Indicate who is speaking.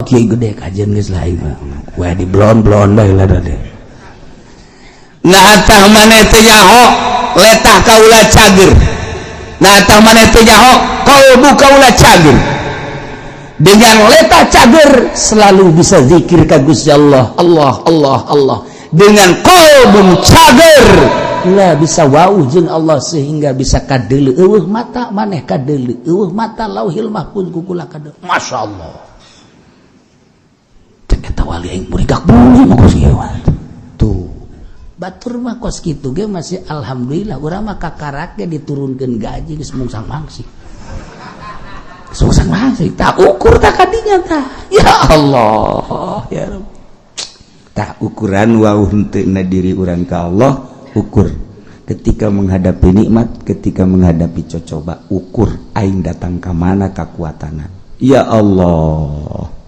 Speaker 1: kiai gede kajian geus lain mah we di blon-blon bae lah deh nah tah maneh teh nyaho letah kaula cager nah tah maneh teh nyaho qalbu kaula cager dengan letah cager selalu bisa zikir ka Gusti Allah Allah Allah Allah dengan qalbu cager ulah bisa wauh jeung Allah sehingga bisa kadeuleu eueuh mata maneh kadeuleu eueuh mata lauhil mahfuz kukula kadeuleu masyaallah cek eta wali aing murigak bumi mah kos kieu tuh batur mah kos kitu ge masih alhamdulillah urang mah kakarake diturunkeun gaji geus mungsang mangsi sungsang mangsi tak ukur tak kadinya tah ya Allah ya Rabb tah ukuran wauh henteu diri urang ka Allah ukur ketika menghadapi nikmat ketika menghadapi cocoba ukur aing datang ke mana kekuatanna ya Allah